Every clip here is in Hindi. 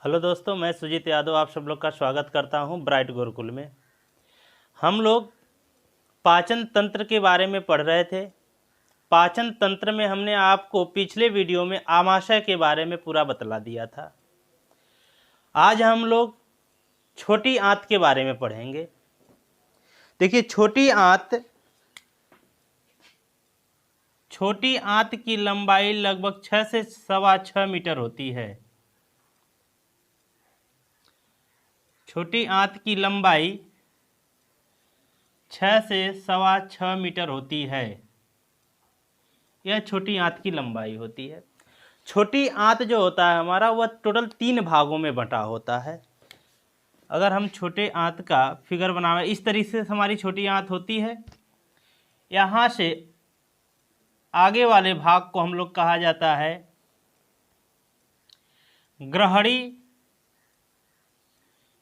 हेलो दोस्तों, मैं सुजीत यादव आप सब लोग का स्वागत करता हूं ब्राइट गुरुकुल में। हम लोग पाचन तंत्र के बारे में पढ़ रहे थे। पाचन तंत्र में हमने आपको पिछले वीडियो में आमाशय के बारे में पूरा बतला दिया था। आज हम लोग छोटी आंत के बारे में पढ़ेंगे। देखिए, छोटी आंत की लंबाई लगभग 6 से 6.25 मीटर होती है। छोटी आंत की लंबाई 6 से 6.25 मीटर होती है। यह छोटी आंत की लंबाई होती है। छोटी आंत जो होता है हमारा, वह टोटल 3 भागों में बंटा होता है। अगर हम छोटे आंत का फिगर बनावे, इस तरीके से हमारी छोटी आंत होती है। यहाँ से आगे वाले भाग को हम लोग कहा जाता है ग्रहणी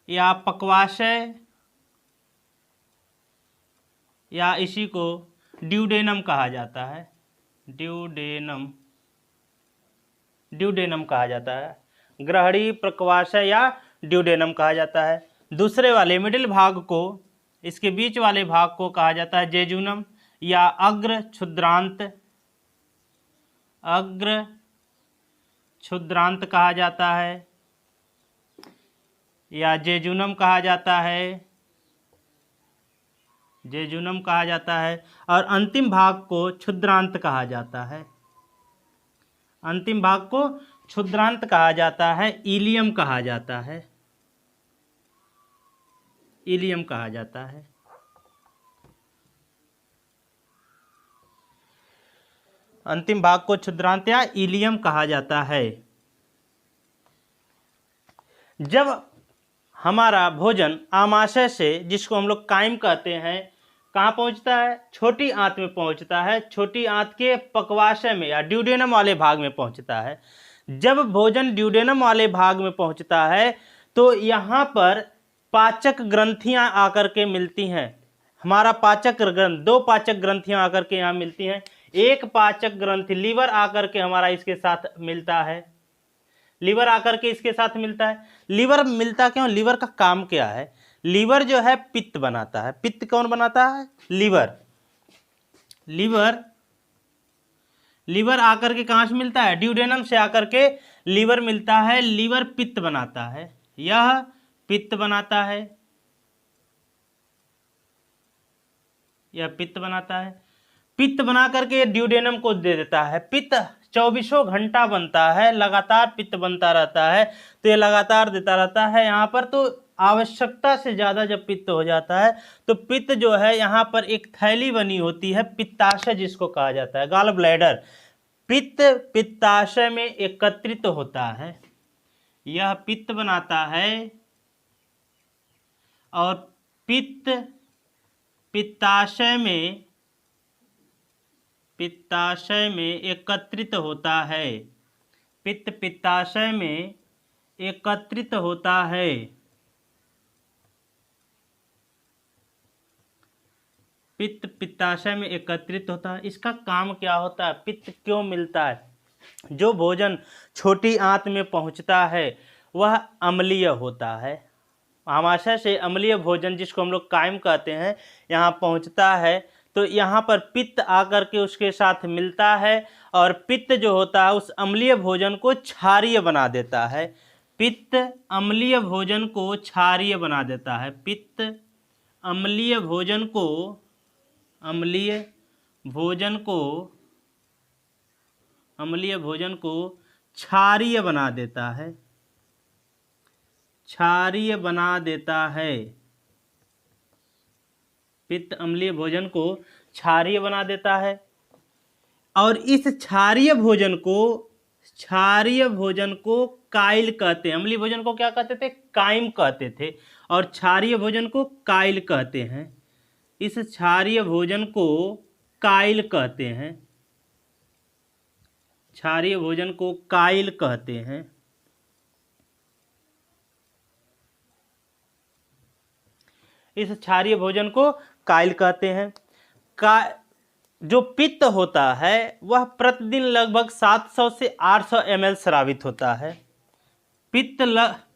या पक्वाशय, या इसी को ड्यूडेनम कहा जाता है। ड्यूडेनम कहा जाता है। ग्रहणी, प्रक्वाशय या ड्यूडेनम कहा जाता है। दूसरे वाले मिडिल भाग को, इसके बीच वाले भाग को कहा जाता है जेजुनम या अग्र क्षुद्रांत कहा जाता है, या जेजुनम कहा जाता है। और अंतिम भाग को क्षुद्रांत कहा जाता है। इलियम कहा जाता है। अंतिम भाग को क्षुद्रांत या इलियम कहा जाता है। जब हमारा भोजन आमाशय से, जिसको हम लोग काइम कहते हैं, कहाँ पहुंचता है? छोटी आंत में पहुंचता है। छोटी आंत के पक्वाशय में या ड्यूडेनम वाले भाग में पहुंचता है। जब भोजन ड्यूडेनम वाले भाग में पहुंचता है तो यहाँ पर पाचक ग्रंथियां आकर के मिलती हैं। हमारा दो पाचक ग्रंथियां आकर के यहाँ मिलती हैं। एक पाचक ग्रंथि लीवर आकर के हमारा इसके साथ मिलता है। लीवर मिलता क्यों? लीवर का काम क्या है? लीवर जो है पित्त बनाता है। पित्त कौन बनाता है? लीवर आकर के कहां से मिलता है? ड्यूडेनम से आकर के लीवर मिलता है। लीवर पित्त बनाता है। यह पित्त बनाता है। पित्त बना करके ड्यूडेनम को दे देता है। पित्त 24 घंटा बनता है, लगातार पित्त बनता रहता है, तो ये लगातार देता रहता है। यहाँ पर तो आवश्यकता से ज़्यादा जब पित्त हो जाता है तो पित्त जो है, यहाँ पर एक थैली बनी होती है, पित्ताशय जिसको कहा जाता है, गॉल ब्लैडर। पित्त पित्ताशय में एकत्रित होता है। यह पित्त बनाता है और पित्त पित्ताशय में एकत्रित होता है। पित्त पित्ताशय में एकत्रित होता है। पित्त पित्ताशय में एकत्रित होता है। इसका काम क्या होता है? पित्त क्यों मिलता है? जो भोजन छोटी आंत में पहुंचता है वह अम्लीय होता है। आमाशय से अम्लीय भोजन, जिसको हम लोग काइम कहते हैं, यहाँ पहुंचता है तो यहाँ पर पित्त आकर के उसके साथ मिलता है और पित्त जो होता है उस अम्लीय भोजन को क्षारीय बना देता है। पित्त अम्लीय भोजन को क्षारीय बना देता है। पित्त अम्लीय भोजन को क्षारीय बना देता है। पित्त अम्लीय भोजन को क्षारीय बना देता है और इस क्षारीय भोजन को काइल कहते हैं। अम्लीय भोजन को क्या कहते थे? काइम कहते थे। और क्षारीय भोजन को काइल कहते हैं। इस क्षारीय भोजन को काइल कहते हैं। इस क्षारीय भोजन को काइल कहते हैं। जो पित्त होता है वह प्रतिदिन लगभग 700 से 800 ml स्रावित होता है।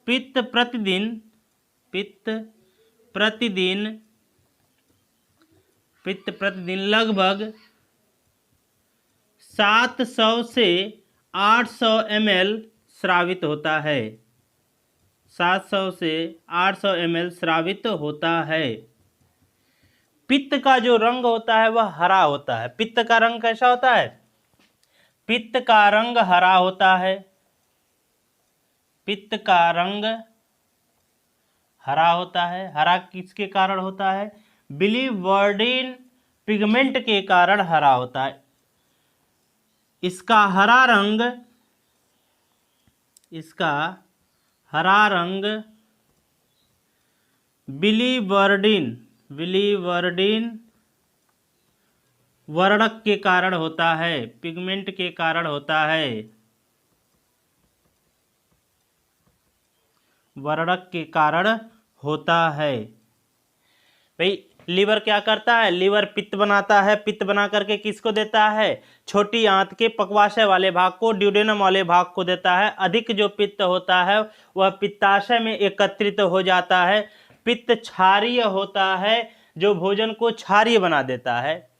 पित्त प्रतिदिन पित्त प्रतिदिन लगभग 700 से 800 ml स्रावित होता है। 700 से 800 ml स्रावित होता है। पित्त का जो रंग होता है वह हरा होता है। पित्त का रंग कैसा होता है? पित्त का रंग हरा होता है। पित्त का रंग हरा होता है। हरा किसके कारण होता है? बिलीवर्डिन पिगमेंट के कारण हरा होता है। इसका हरा रंग बिलीवर्डिन वर्णक के कारण होता है, पिगमेंट के कारण होता है, वर्णक के कारण होता है। भाई लीवर क्या करता है? लीवर पित्त बनाता है। पित्त बना करके किसको देता है? छोटी आंत के पक्वाशय वाले भाग को, ड्यूडेनम वाले भाग को देता है। अधिक जो पित्त होता है वह पित्ताशय में एकत्रित हो जाता है। पित्त क्षारीय होता है, जो भोजन को क्षारीय बना देता है,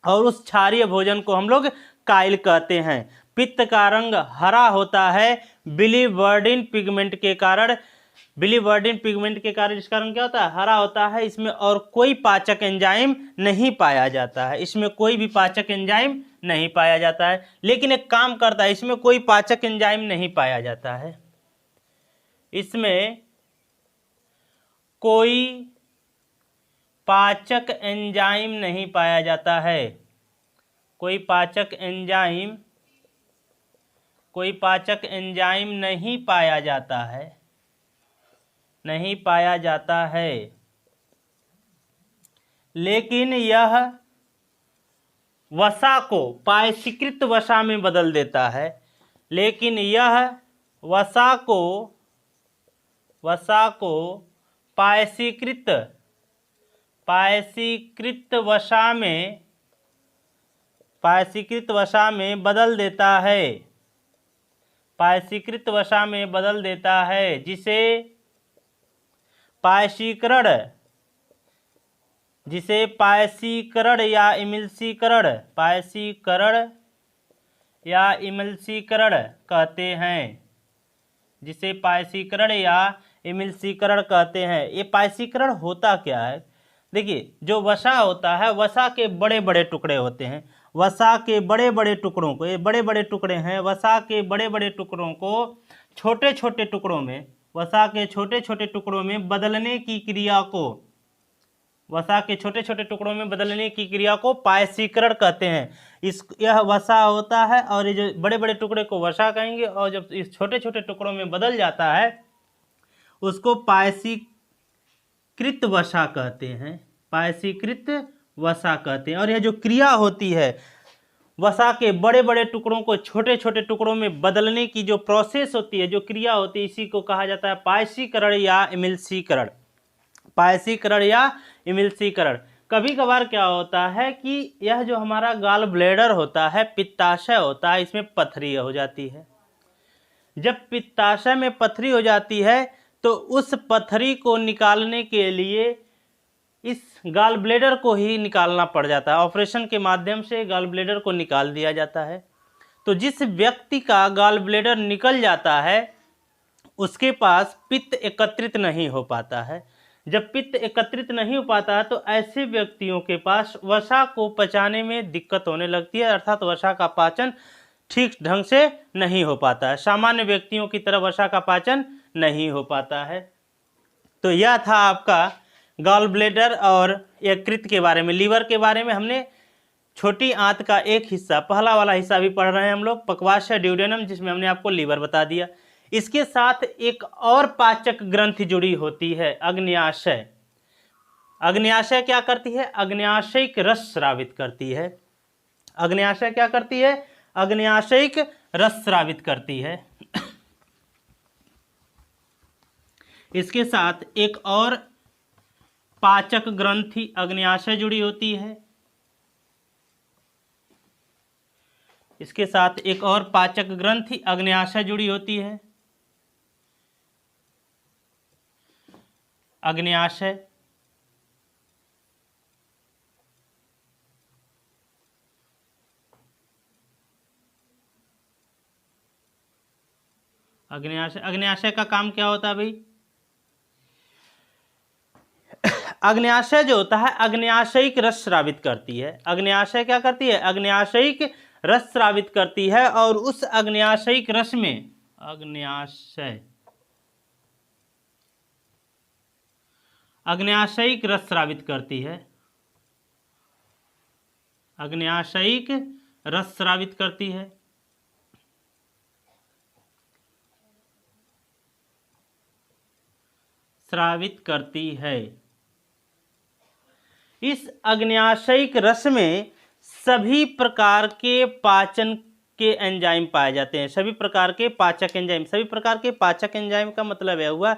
और उस क्षारीय भोजन को हम लोग काइल कहते हैं। पित्त का रंग हरा होता है बिलीवर्डिन पिगमेंट के कारण। बिलीवर्डिन पिगमेंट के कारण इसका रंग क्या होता है? हरा होता है। इसमें और कोई पाचक एंजाइम नहीं पाया जाता है। इसमें कोई भी पाचक एंजाइम नहीं पाया जाता है, लेकिन एक काम करता है, इसमें कोई पाचक एंजाइम नहीं पाया जाता है। इसमें कोई पाचक एंजाइम नहीं पाया जाता है। कोई पाचक एंजाइम नहीं पाया जाता है, नहीं पाया जाता है। लेकिन यह वसा को पायसीकृत वसा में बदल देता है। लेकिन यह वसा को पायसीकृत वसा में बदल देता है। पायसीकृत वसा में बदल देता है, जिसे पायसीकरण या इमल्सीकरण कहते हैं। जिसे पायसीकरण या इमल्सीकरण कहते हैं। ये पायसीकरण होता क्या है? देखिए, जो वसा होता है, वसा के बड़े बड़े टुकड़े होते हैं। वसा के बड़े बड़े टुकड़ों को, ये बड़े बड़े टुकड़े हैं, वसा के बड़े बड़े टुकड़ों को छोटे छोटे टुकड़ों में, वसा के छोटे छोटे टुकड़ों में बदलने की क्रिया को, वसा के छोटे छोटे टुकड़ों में बदलने की क्रिया को पायसीकरण कहते हैं। यह वसा होता है, और ये जो बड़े बड़े टुकड़े को वसा कहेंगे, और जब इस छोटे छोटे टुकड़ों में बदल जाता है उसको पायसीकृत वसा कहते हैं। पायसीकृत वसा कहते हैं। और यह जो क्रिया होती है, वसा के बड़े बड़े टुकड़ों को छोटे छोटे टुकड़ों में बदलने की जो प्रोसेस होती है, जो क्रिया होती है, इसी को कहा जाता है पायसीकरण या इमल्सीकरण। पायसीकरण या इमल्सीकरण। कभी कभार क्या होता है कि यह जो हमारा गाल ब्लैडर होता है, पित्ताशय होता है, इसमें पथरी हो जाती है। जब पित्ताशय में पथरी हो जाती है तो उस पथरी को निकालने के लिए इस गाल ब्लैडर को ही निकालना पड़ जाता है। ऑपरेशन के माध्यम से गाल ब्लैडर को निकाल दिया जाता है। तो जिस व्यक्ति का गाल ब्लैडर निकल जाता है उसके पास पित्त एकत्रित नहीं हो पाता है। जब पित्त एकत्रित नहीं हो पाता है तो ऐसे व्यक्तियों के पास वसा को पचाने में दिक्कत होने लगती है, अर्थात वसा का पाचन ठीक ढंग से नहीं हो पाता है। सामान्य व्यक्तियों की तरह वसा का पाचन नहीं हो पाता है। तो यह था आपका गॉल ब्लैडर और यकृत के बारे में। लीवर के बारे में हमने छोटी आंत का एक हिस्सा, पहला वाला हिस्सा भी पढ़ रहे हैं हम लोग, पक्वाशय ड्यूडेनम, जिसमें हमने आपको लीवर बता दिया। इसके साथ एक और पाचक ग्रंथि जुड़ी होती है, अग्न्याशय। अग्न्याशय क्या करती है? अग्न्याशयिक रस स्रावित करती है। अग्न्याशय क्या करती है? अग्न्याशयिक रस स्रावित करती है। इसके साथ एक और पाचक ग्रंथि अग्न्याशय जुड़ी होती है। इसके साथ एक और पाचक ग्रंथि अग्न्याशय जुड़ी होती है। अग्न्याशय, अग्न्याशय, अग्न्याशय का काम क्या होता है भाई? अग्न्याशय जो होता है अग्न्याशयिक रस स्रावित करती है। अग्न्याशय क्या करती है? अग्न्याशयिक रस स्रावित करती है, और उस अग्न्याशयिक रस में अग्न्याशयिक रस स्रावित करती है, अग्न्याशयिक रस स्रावित करती है। स्रावित करती है। इस अग्न्याशयिक रस में सभी प्रकार के पाचन के एंजाइम पाए जाते हैं, सभी प्रकार के पाचक एंजाइम। सभी प्रकार के पाचक एंजाइम का मतलब यह हुआ,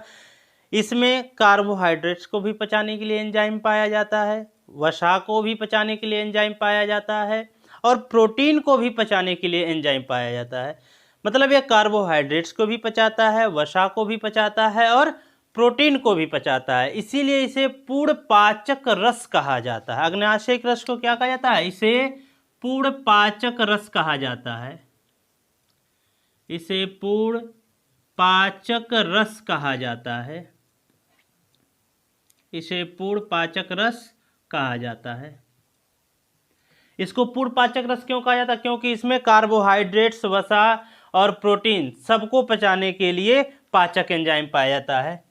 इसमें कार्बोहाइड्रेट्स को भी पचाने के लिए एंजाइम पाया जाता है, वसा को भी पचाने के लिए एंजाइम पाया जाता है, और प्रोटीन को भी पचाने के लिए एंजाइम पाया जाता है। मतलब यह कार्बोहाइड्रेट्स को भी पचाता है, वसा को भी पचाता है, और प्रोटीन को भी पचाता है। इसीलिए इसे पूर्ण पाचक रस कहा जाता है। अग्न्याशयिक रस को क्या कहा जाता है? इसे पूर्ण पाचक रस कहा जाता है। इसे पूर्ण पाचक रस कहा जाता है। इसे पूर्ण पाचक रस कहा जाता है। इसको पूर्ण पाचक रस क्यों कहा जाता है? क्योंकि इसमें कार्बोहाइड्रेट्स, वसा और प्रोटीन सबको पचाने के लिए पाचक एंजाइम पाया जाता है।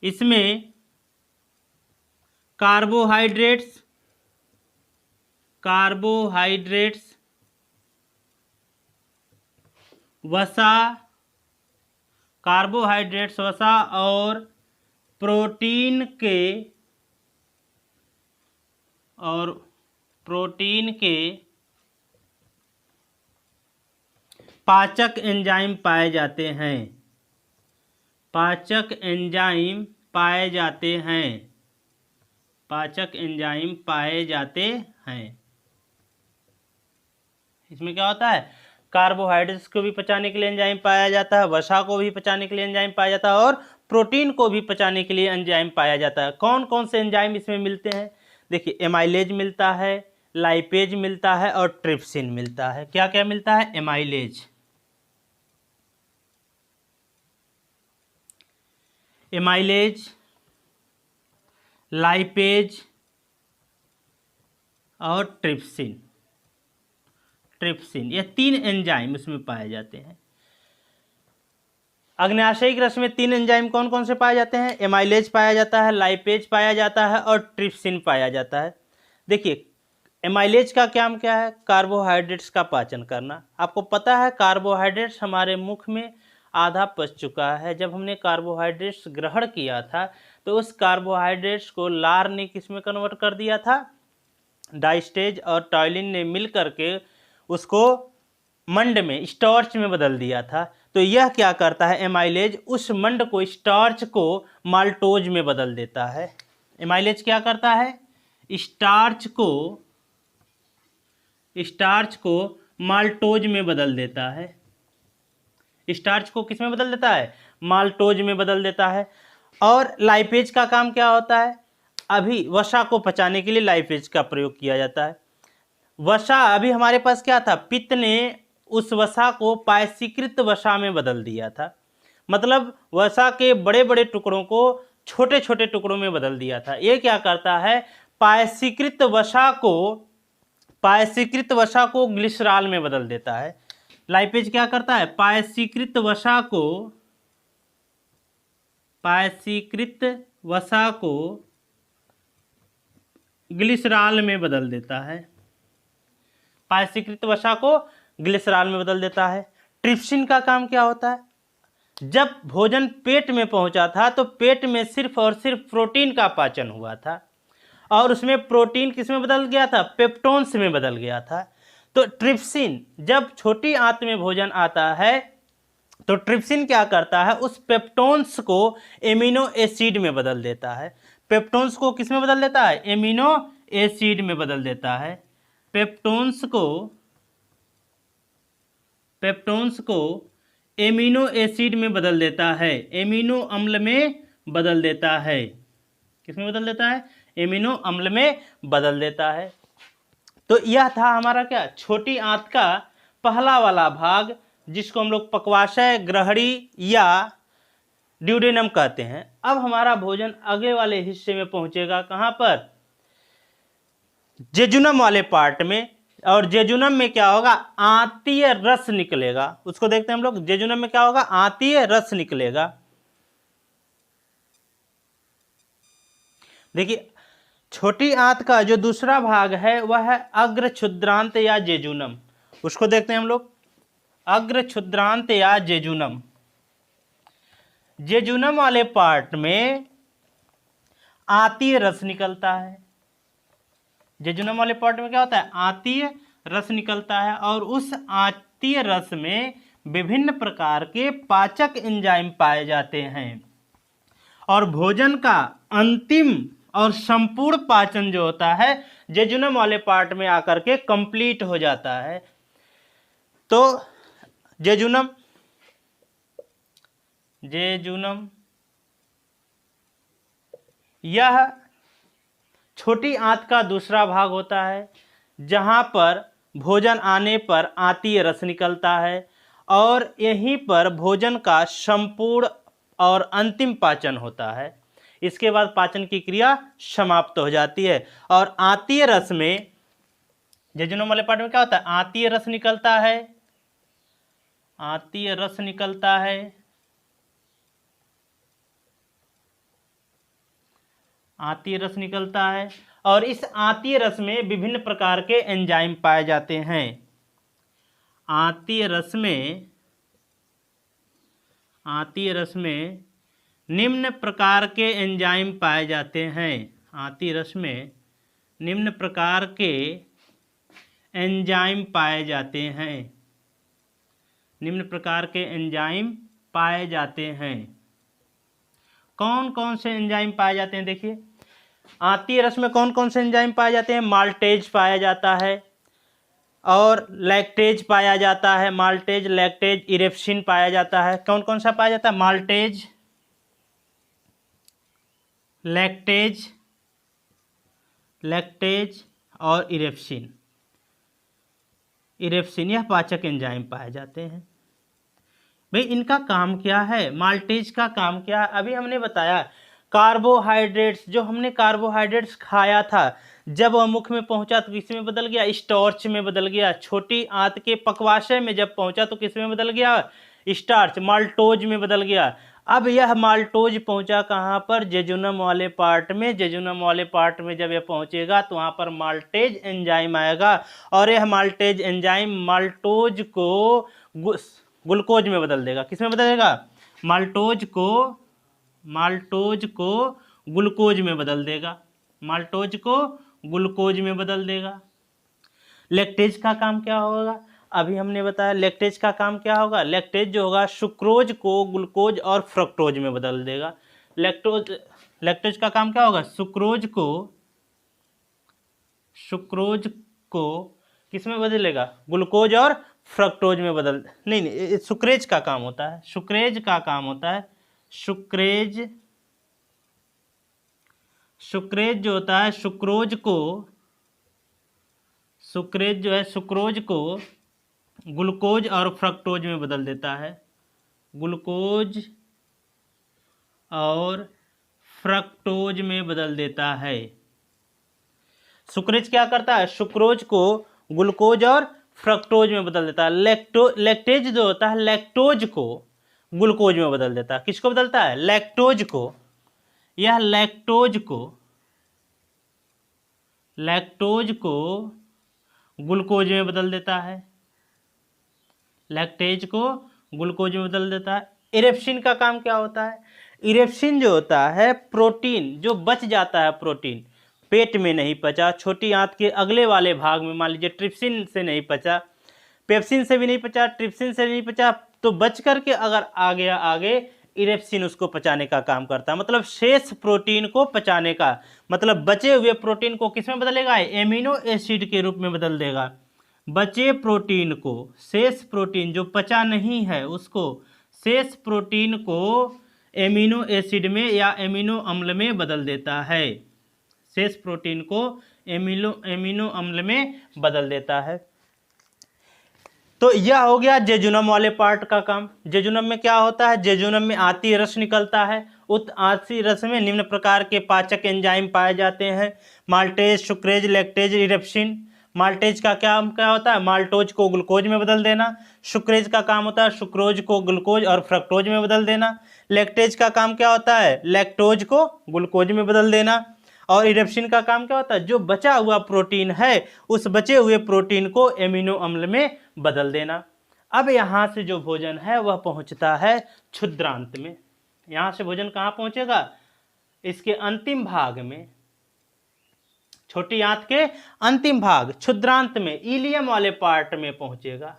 इसमें कार्बोहाइड्रेट्स, वसा, और प्रोटीन के पाचक एंजाइम पाए जाते हैं। पाचक एंजाइम पाए जाते हैं। पाचक एंजाइम पाए जाते हैं। इसमें क्या होता है? कार्बोहाइड्रेट्स को भी पचाने के लिए एंजाइम पाया जाता है, वसा को भी पचाने के लिए एंजाइम पाया जाता है, और प्रोटीन को भी पचाने के लिए एंजाइम पाया जाता है। कौन कौन से एंजाइम इसमें मिलते हैं? देखिए, एमाइलेज मिलता है, लाइपेज मिलता है, और ट्रिप्सिन मिलता है। क्या क्या मिलता है? एमाइलेज, लाइपेज और ट्रिप्सिन। ये 3 एंजाइम उसमें पाए जाते हैं। अग्न्याशयिक रस में 3 एंजाइम कौन कौन से पाए जाते हैं? एमाइलेज पाया जाता है, लाइपेज पाया जाता है, और ट्रिप्सिन पाया जाता है। देखिए, एमाइलेज का काम क्या है? कार्बोहाइड्रेट्स का पाचन करना। आपको पता है कार्बोहाइड्रेट्स हमारे मुख में आधा पच चुका है। जब हमने कार्बोहाइड्रेट्स ग्रहण किया था तो उस कार्बोहाइड्रेट्स को लार ने किस में कन्वर्ट कर दिया था? डाइस्टेज और टॉयलिन ने मिल करके उसको मंड में, स्टार्च में बदल दिया था। तो यह क्या करता है? एमाइलेज उस मंड को, स्टार्च को माल्टोज में बदल देता है। एमाइलेज क्या करता है? स्टार्च को माल्टोज में बदल देता है। स्टार्च को किस में बदल देता है? माल्टोज में बदल देता है। और लाइपेज का काम क्या होता है? अभी वसा को पचाने के लिए लाइपेज का प्रयोग किया जाता है। वसा, अभी हमारे पास क्या था? पित्त ने उस वसा को पायसीकृत वसा में बदल दिया था। मतलब वसा के बड़े बड़े टुकड़ों को छोटे छोटे टुकड़ों में बदल दिया था। ये क्या करता है? पायसीकृत वसा को ग्लिसरॉल में बदल देता है। लाइपेज क्या करता है? पायसीकृत वसा को ग्लिसरॉल में बदल देता है। पायसीकृत वसा को ग्लिसरॉल में बदल देता है। ट्रिप्सिन का काम क्या होता है? जब भोजन पेट में पहुंचा था तो पेट में सिर्फ और सिर्फ प्रोटीन का पाचन हुआ था, और उसमें प्रोटीन किस में बदल गया था? पेप्टोन्स में बदल गया था। तो ट्रिप्सिन, जब छोटी आंत में भोजन आता है तो ट्रिप्सिन क्या करता है? उस पेप्टोन्स को एमिनो एसिड में बदल देता है। पेप्टोन्स को किस में बदल देता है? एमिनो एसिड में बदल देता है। पेप्टोन्स को एमिनो एसिड में बदल देता है। एमिनो अम्ल में बदल देता है। किसमें बदल देता है? एमिनो अम्ल में बदल देता है। तो यह था हमारा क्या, छोटी आंत का पहला वाला भाग, जिसको हम लोग पक्वाशय, ग्रहणी या ड्यूडेनम कहते हैं। अब हमारा भोजन अगले वाले हिस्से में पहुंचेगा, कहां पर? जेजुनम वाले पार्ट में। और जेजुनम में क्या होगा? आंतीय रस निकलेगा। उसको देखते हैं हम लोग। जेजुनम में क्या होगा? आंतीय रस निकलेगा। देखिए, छोटी आंत का जो दूसरा भाग है वह है अग्र क्षुद्रांत या जेजुनम। उसको देखते हैं हम लोग। अग्र क्षुद्रांत या जेजुनम। जेजुनम वाले पार्ट में आंतीय रस निकलता है। जेजुनम वाले पार्ट में क्या होता है? आंतीय रस निकलता है। और उस आंतीय रस में विभिन्न प्रकार के पाचक एंजाइम पाए जाते हैं। और भोजन का अंतिम और संपूर्ण पाचन जो होता है जेजुनम वाले पार्ट में आकर के कंप्लीट हो जाता है। तो जेजुनम यह छोटी आंत का दूसरा भाग होता है, जहां पर भोजन आने पर आंतीय रस निकलता है और यहीं पर भोजन का संपूर्ण और अंतिम पाचन होता है। इसके बाद पाचन की क्रिया समाप्त हो जाती है। और आंतीय रस में, जेजुनम वाले पार्ट में क्या होता है? आंतीय रस निकलता है। आंतीय रस निकलता है। आंतीय रस निकलता है। और इस आंतीय रस में विभिन्न प्रकार के एंजाइम पाए जाते हैं। आंतीय रस में निम्न प्रकार के एंजाइम पाए जाते हैं। आंतीय रस में निम्न प्रकार के एंजाइम पाए जाते हैं। निम्न प्रकार के एंजाइम पाए जाते हैं। कौन कौन से एंजाइम पाए जाते हैं? देखिए, आंतीय रस में कौन कौन से एंजाइम पाए जाते हैं? माल्टेज पाया जाता है और लैक्टेज पाया जाता है। माल्टेज, लैक्टेज, इरेप्सिन पाया जाता है। कौन कौन सा पाया जाता है? माल्टेज, लैक्टेज और इरेप्सिन। यह पाचक एंजाइम पाए जाते हैं। भाई, इनका काम क्या है? माल्टेज का काम क्या है? अभी हमने बताया, कार्बोहाइड्रेट्स, जो हमने कार्बोहाइड्रेट्स खाया था, जब वह मुख में पहुंचा तो किस में बदल गया? स्टार्च में बदल गया। छोटी आंत के पक्वाशय में जब पहुंचा तो किस में बदल गया? स्टार्च, माल्टोज में बदल गया। अब यह माल्टोज पहुंचा कहां पर? जेजुनम वाले पार्ट में। जेजुनम वाले पार्ट में जब यह पहुंचेगा तो वहां पर माल्टेज एंजाइम आएगा और यह माल्टेज एंजाइम माल्टोज को ग्लूकोज में बदल देगा। किस में बदलेगा? माल्टोज को ग्लूकोज में बदल देगा। माल्टोज को ग्लूकोज में बदल देगा। लैक्टेज का काम क्या होगा? अभी हमने बताया लैक्टेज का काम क्या होगा। लैक्टेज जो होगा सुक्रोज को ग्लूकोज और फ्रक्टोज में बदल देगा। लैक्टेज का काम क्या होगा? सुक्रोज को किस में बदलेगा? ग्लूकोज और फ्रक्टोज में नहीं, सुक्रेज का काम होता है। सुक्रेज का काम होता है। सुक्रेज जो होता है सुक्रोज को ग्लूकोज और फ्रक्टोज में बदल देता है। ग्लूकोज और फ्रक्टोज में बदल देता है। सुक्रेज क्या करता है? सुक्रोज को ग्लूकोज और फ्रक्टोज में बदल देता है। लैक्टेज जो होता है लैक्टोज को ग्लूकोज में बदल देता है। किसको बदलता है? लैक्टोज को। यह लैक्टोज को ग्लूकोज में बदल देता है। लैक्टेज को ग्लूकोज में बदल देता है। इरेप्सिन का काम क्या होता है? इरेप्सिन जो होता है प्रोटीन जो बच जाता है, प्रोटीन पेट में नहीं पचा, छोटी आंत के अगले वाले भाग में, मान लीजिए ट्रिप्सिन से नहीं पचा, पेप्सिन से भी नहीं पचा, ट्रिप्सिन से नहीं पचा, तो बच करके अगर आ गया आगे, इरेप्सिन उसको पचाने का काम करता है। मतलब शेष प्रोटीन को पचाने का, मतलब बचे हुए प्रोटीन को किस में बदलेगा? एमिनो एसिड के रूप में बदल देगा। बचे प्रोटीन को, शेष प्रोटीन जो पचा नहीं है उसको, शेष प्रोटीन को एमिनो एसिड में या एमिनो अम्ल में बदल देता है। शेष प्रोटीन को एमिनो अम्ल में बदल देता है। तो यह हो गया जेजुनम वाले पार्ट का काम। जेजुनम में क्या होता है? जेजुनम में आती रस निकलता है। उस आती रस में निम्न प्रकार के पाचक एंजाइम पाए जाते हैं: maltase, sucrase, lactase, erepsin. Maltase का काम क्या होता है? माल्टोज को ग्लूकोज में बदल देना। सुक्रेज का काम होता है सुक्रोज को ग्लूकोज और फ्रक्टोज में बदल देना। लैक्टेज का काम क्या होता है? लैक्टोज को ग्लूकोज में बदल देना। और इरेप्सिन का काम क्या होता है? जो बचा हुआ प्रोटीन है उस बचे हुए प्रोटीन को एमिनो अम्ल में बदल देना। अब यहाँ से जो भोजन है वह पहुँचता है क्षुद्रांत में। यहाँ से भोजन कहाँ पहुँचेगा? इसके अंतिम भाग में, छोटी आंत के अंतिम भाग क्षुद्रांत में, इलियम वाले पार्ट में पहुँचेगा।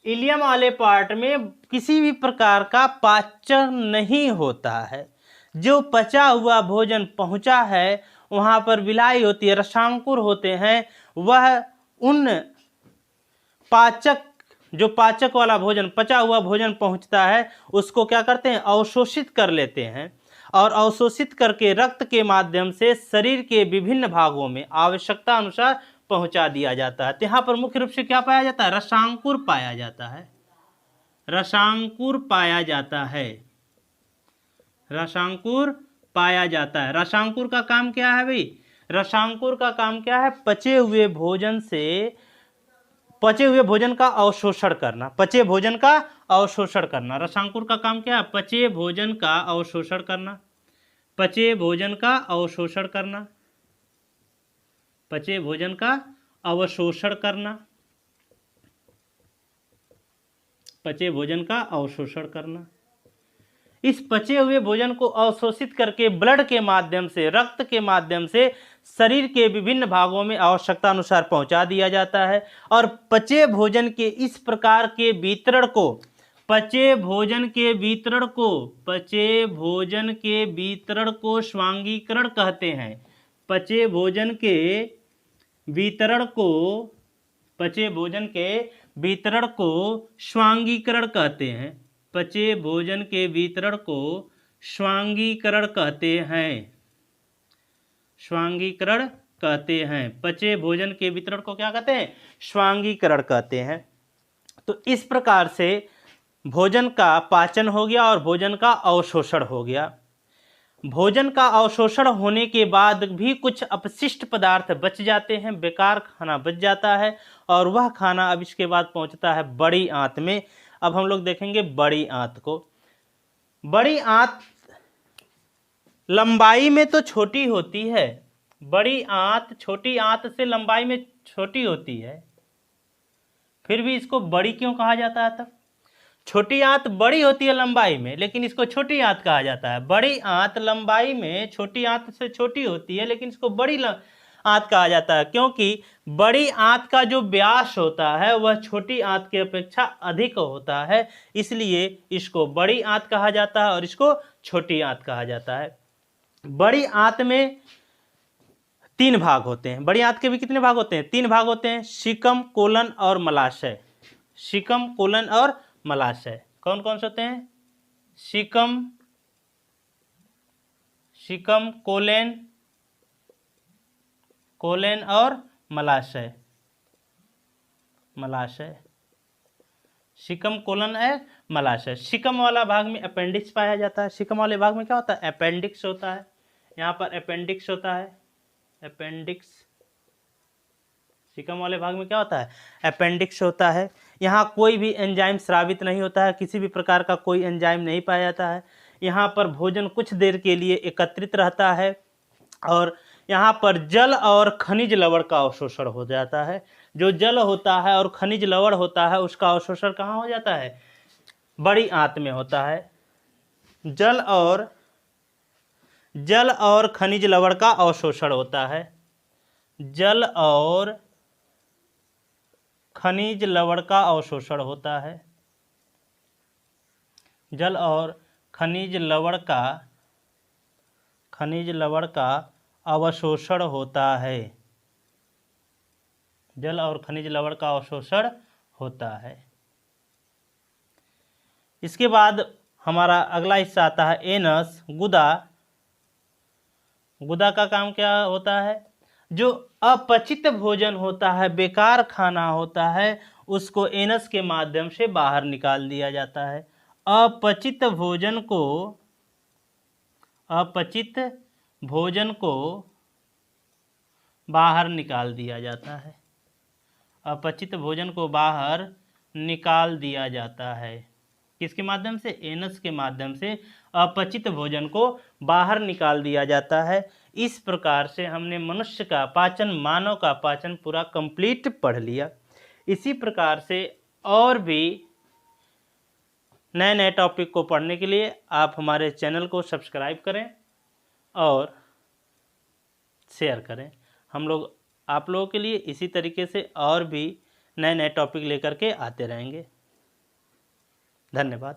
इलियम वाले पार्ट में किसी भी प्रकार का पाचन नहीं होता है। जो पचा हुआ भोजन पहुंचा है वहां पर विलाई होती है, रसांकुर होते हैं। वह उन पाचक, जो पाचक वाला भोजन, पचा हुआ भोजन पहुंचता है, उसको क्या करते हैं? अवशोषित कर लेते हैं। और अवशोषित करके रक्त के माध्यम से शरीर के विभिन्न भागों में आवश्यकता अनुसार पहुंचा दिया जाता है। तो यहाँ पर मुख्य रूप से क्या पाया जाता है? रसांकुर पाया जाता है। रसांकुर पाया जाता है। रसांकुर पाया जाता है। रसांकुर का काम क्या है भाई? रसांकुर का काम क्या है? पचे हुए भोजन से, पचे हुए भोजन का अवशोषण करना। पचे भोजन का अवशोषण करना रसांकुर का काम क्या है? पचे भोजन का अवशोषण करना। पचे भोजन का अवशोषण करना। पचे भोजन का अवशोषण करना। पचे भोजन का अवशोषण करना। इस पचे हुए भोजन को अवशोषित करके ब्लड के माध्यम से, रक्त के माध्यम से शरीर के विभिन्न भागों में आवश्यकता अनुसार पहुंचा दिया जाता है। और पचे भोजन के इस प्रकार के वितरण को, पचे भोजन के वितरण को, पचे भोजन के वितरण को स्वांगीकरण कहते हैं। पचे भोजन के वितरण को, पचे भोजन के वितरण को स्वांगीकरण कहते हैं। पचे भोजन के वितरण को स्वांगीकरण कहते हैं। स्वांगीकरण कहते हैं। पचे भोजन के वितरण को क्या कहते हैं? स्वांगीकरण कहते हैं। तो इस प्रकार से भोजन का पाचन हो गया और भोजन का अवशोषण हो गया। भोजन का अवशोषण होने के बाद भी कुछ अपशिष्ट पदार्थ बच जाते हैं, बेकार खाना बच जाता है, और वह खाना अब इसके बाद पहुंचता है बड़ी आंत में। अब हम लोग देखेंगे बड़ी आंत को। बड़ी आंत लंबाई में तो छोटी होती है। बड़ी आंत छोटी आंत से लंबाई में छोटी होती है, फिर भी इसको बड़ी क्यों कहा जाता है? तब छोटी आंत बड़ी होती है लंबाई में, लेकिन इसको छोटी आंत कहा जाता है। बड़ी आंत लंबाई में छोटी आंत से छोटी होती है, लेकिन इसको बड़ी आंत कहा जाता है, क्योंकि बड़ी आंत का जो व्यास होता है वह छोटी आंत की अपेक्षा अधिक होता है, इसलिए इसको बड़ी आंत कहा जाता है और इसको छोटी आंत कहा जाता है। बड़ी आंत में 3 भाग होते हैं। बड़ी आंत के भी कितने भाग होते हैं? 3 भाग होते हैं: सीकम, कोलन और मलाशय। सीकम, कोलन और मलाशय कौन कौन से होते हैं? सीकम, सीकम, कोलेन, कोलेन और मलाशय। मलाशय, सीकम, कोलन है, मलाशय। सीकम वाला भाग में अपेंडिक्स पाया जाता है। सीकम वाले भाग में क्या होता है? अपेंडिक्स होता है। यहाँ पर अपेंडिक्स होता है, अपेंडिक्स। सीकम वाले भाग में क्या होता है? अपेंडिक्स होता है। यहाँ कोई भी एंजाइम स्रावित नहीं होता है, किसी भी प्रकार का कोई एंजाइम नहीं पाया जाता है। यहाँ पर भोजन कुछ देर के लिए एकत्रित रहता है और यहाँ पर जल और खनिज लवण का अवशोषण हो जाता है। जो जल होता है और खनिज लवण होता है उसका अवशोषण कहाँ हो जाता है? बड़ी आंत में होता है। जल और खनिज लवण का अवशोषण होता है। जल और खनिज लवण का अवशोषण होता है। जल और खनिज लवण का अवशोषण होता है। जल और खनिज लवण का अवशोषण होता है। इसके बाद हमारा अगला हिस्सा आता है एनस, गुदा। गुदा का काम क्या होता है? जो अपचित भोजन होता है, बेकार खाना होता है, उसको एनस के माध्यम से बाहर निकाल दिया जाता है। अपचित भोजन को बाहर निकाल दिया जाता है। अपचित भोजन को बाहर निकाल दिया जाता है। किसके माध्यम से? एनस के माध्यम से अपचित भोजन को बाहर निकाल दिया जाता है। इस प्रकार से हमने मनुष्य का पाचन, मानव का पाचन पूरा कंप्लीट पढ़ लिया। इसी प्रकार से और भी नए नए टॉपिक को पढ़ने के लिए आप हमारे चैनल को सब्सक्राइब करें और शेयर करें। हम लोग आप लोगों के लिए इसी तरीके से और भी नए नए टॉपिक लेकर के आते रहेंगे। धन्यवाद।